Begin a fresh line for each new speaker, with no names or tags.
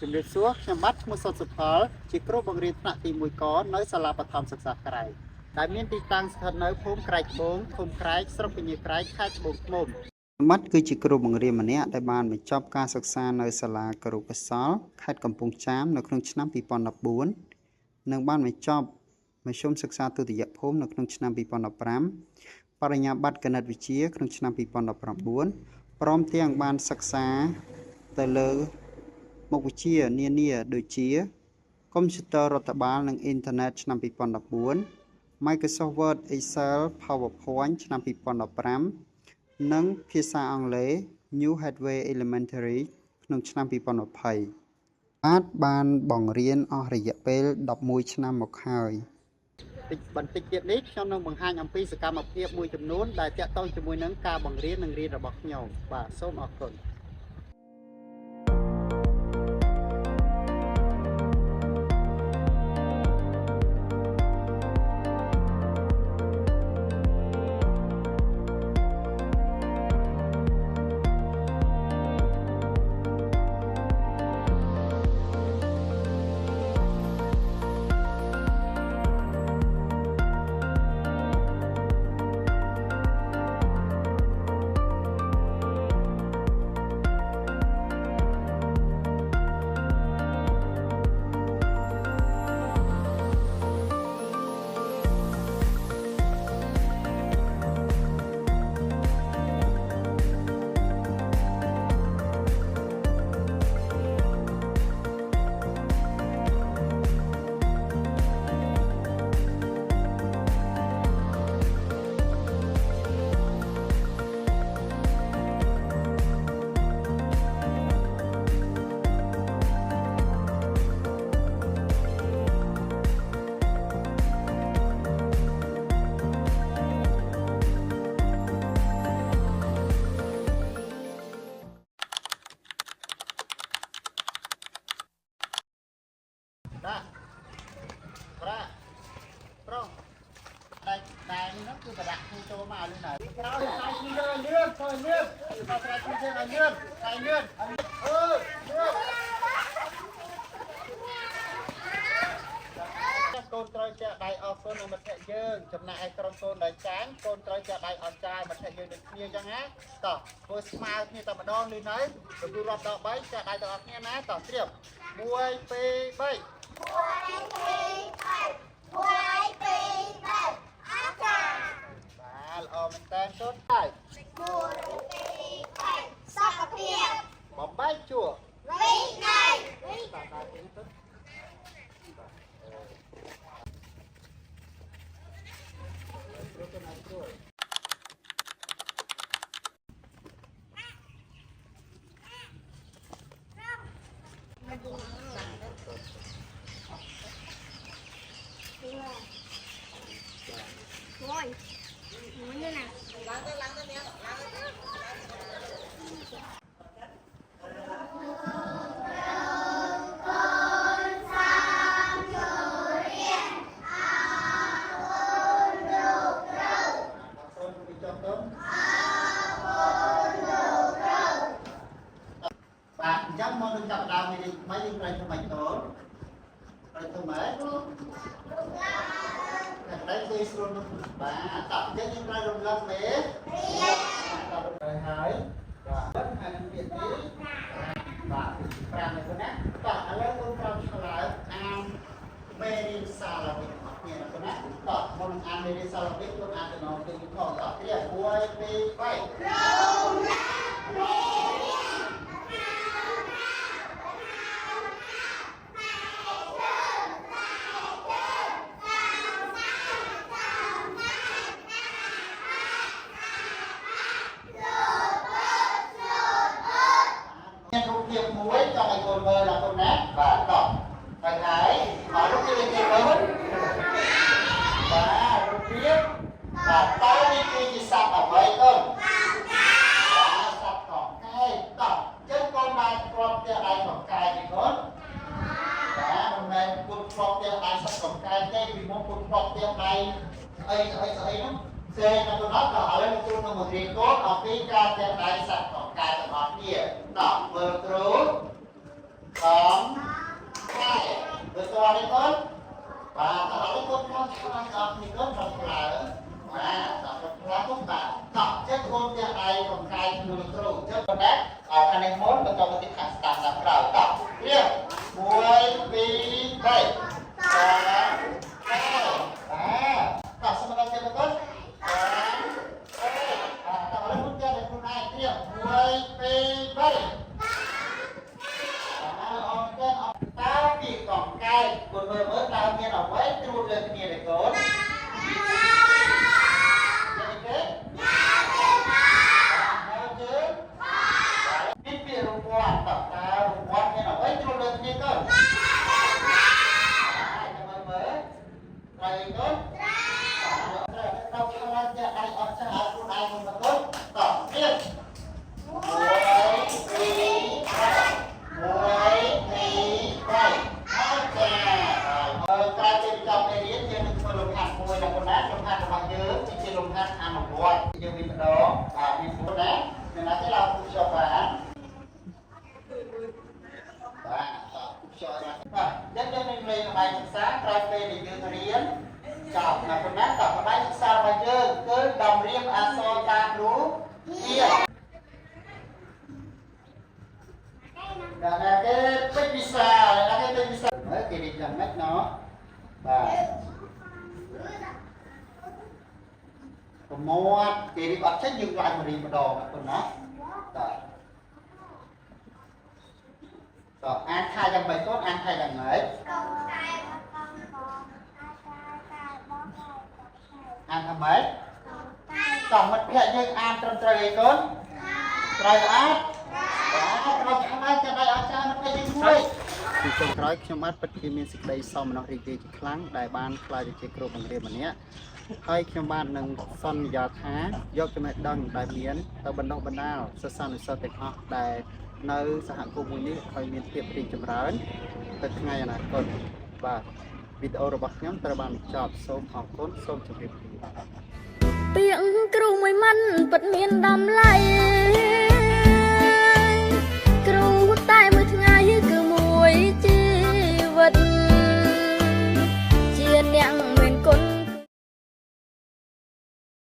ជំរាបសួរខ្ញុំបាទឈ្មោះសុតសុផលជាគ្រូបង្រៀនថ្នាក់ទី1កនៅសាលាបឋមសិក្សាក្រៃដែលមានទីតាំងស្ថិតនៅភូមិក្រែកត្បូងឃុំក្រែកស្រុកពញាក្រែកខេត្តត្បូងឃ្មុំខ្ញុំបាទគឺជាគ្រូបង្រៀនម្នាក់ដែលបានបញ្ចប់ការសិក្សានៅសាលាគរុកោសល្យខេត្តកំពង់ចាមនៅក្នុងឆ្នាំ2014និងបានបញ្ចប់មធ្យមសិក្សាទុតិយភូមិនៅក្នុងឆ្នាំ2015បរិញ្ញាបត្រគណិតវិទ្យាក្នុងឆ្នាំ2019ព្រមទាំងបានសិក្សាទៅលើមុខវិជ្ជានានាដូចជាកុំព្យូទ័ររដ្ឋបាលនិងអ៊ីនធឺណិតឆ្នាំ2014 Microsoft Word Excel PowerPoint ឆ្នាំ2015និងភាសាអង់គ្លេស New Headway Elementary ក្នុងឆ្នាំ2020បានបង្រៀនអស់រយៈពេល11ឆ្នាំមកហើយបន្តិចទៀតនេះខ្ញុំនឹងបង្ហាញអំពីសកម្មភាពមួយចំនួនដែលទាក់ទងជាមួយនឹងការបង្រៀននិងរៀនរបស់ខ្ញុំបាទសូមអរគុណដាក់ប្រាក់ប្រុសតែនេះគឺប្រដាក់គូចូលមកលឿនហើយក្រោយខ្សែឈីលឿនទៅលឿនខ្សែឈីលឿនឲ្យលឿនខ្សែលឿនលឿនកូនត្រូវចាក់ដៃអស់គុណនឹងមិត្តភក្តិយើងចំណែកឯក្រុមកូនដែលចាញ់កូនត្រូវចាក់ដៃអត់ចាយមិត្តភក្តិយើងដូចគ្នាអញ្ចឹងណាតោះធ្វើស្មើគ្នាតែម្ដងលឿនហើយទទួលរាប់ដល់3ចាក់ដៃទាំងអស់គ្នាណាតោះត្រៀម1 2 3 1 2 3 1 2 3អរចាបាទល្អមែនតើសូនហើយ1 2 3សុខភាពបំបែកជួរវិន័យបាទបាទទីទៅ
Rồi, muốn như nào? Lắng tới nè, lắng tới.
Bạn chắc mong được gặp đào thì mấy đêm này cho mày tốt rồi thôi mấy đấy thì luôn bạn tập nhất những ra đồng lâm đấy tập rồi hỏi và bất hai việc đi và làm này con nè tập ở lớp con trong là am mê sao là việc học nhiều là con nè tập môn am mê sao là biết con am thì nó thì cũng còn tập cái là vui đi quay rút tiệp muối cho mày cồn mơ là con nát và đỏ phải thái ở lúc kia lên lớn và rút tiệp và tao đi chỉ sạch ở vậy thôi và sạch cỏ cây đỏ chân con mai crop theo ai cỏ cây thì con và hôm nay con crop theo ai sạch cỏ cây đây vì mong con crop theo ai ấy nó xe nó nói là ở đây tôi là một riêng tốt ở cái ca theo ai sạch cỏ cây là ngọt kia đỏ mơ trú 2 ស្គាល់ទេកូនបាទតើឥឡូវកូនមកឆ្លងអស់នេះកូនរត់ផ្លើបាទតើរត់ផ្លើកូនបាទតោះចិត្តកូនទៀតឯងកំកាយក្នុងគ្រូចិត្តប៉ុណ្ណាខាងនេះមុនបន្តមកទីខាងស្ដាំដល់ក្រោយតោះរៀប1 2 3បាទតោះសម្រាប់ចិត្តកូនតើឥឡូវកូនទៀតខ្លួនឯងរៀប1 2 3តើពីកងកាយកូនមើលតើមានអ្វីត្រួតលើគ្នាទេកូនយ៉ាងនេះទេពីពីរង្វាន់តើរង្វាន់មានអ្វីត្រួតលើគ្នាកូនមើលត្រូវកូនត្រូវខ្លាំងតែដៃអត់ចាស់ឲ្យខ្លួនឯងមកកូនតោះទៀតក្រោយពីចប់មេរៀនយើងនឹងធ្វើលំហាត់មួយដល់ប៉ុណ្ណាលំហាត់របស់យើងជាលំហាត់អនុវត្តយើងមានម្ដងមានពុទ្ធណាមានណាទេឡើងខ្យល់បានបាទខ្យល់បាទយើងនឹងលេងល្បែងសិក្សាក្រោយពេលដែលយើងរៀនចប់ណាប៉ុណ្ណាតើល្បែងសិក្សារបស់យើងគឺតម្រៀបអក្សរតាមរូបភាពដល់គេពេញវិសាដល់គេពេញវិសាមើលគេរៀបយ៉ាងម៉េចណោះបាទប្រមូលគេរៀបអត់ចេញយើងឡើងរៀបម្ដងប៉ុណ្ណាតើអានថាយ៉ាងម៉េចកូនអានថាយ៉ាងម៉េចអានថាម៉េចតោះមិត្តភ័ក្ដិយើងអានត្រឹមត្រូវអីកូនត្រូវអត់បាទខ្ញុំអាចจะได้អាចារ្យមិត្តភ័ក្ដិយើងមួយពីចុងក្រោយខ្ញុំបាទពិតជាមានសេចក្តីសោមនស្សរីករាយជាខ្លាំងដែលបានខ្លាចជាគ្រូបង្រៀនម្នាក់ហើយខ្ញុំបាទនឹងសន្យាថាយកចំណេះដឹងដែលមានទៅបណ្ដុះបណ្ដាលសិស្សានុសិស្សទាំងអស់ដែលនៅសហគមន៍មួយនេះឲ្យមានភាពរីកចម្រើនទៅថ្ងៃអនាគតបាទវីដេអូរបស់ខ្ញុំត្រូវបានបញ្ចប់សូមអរគុណសូមជម្រាបលា
ពាក្យគ្រូមួយម៉ាន់ពិតមានតម្លៃ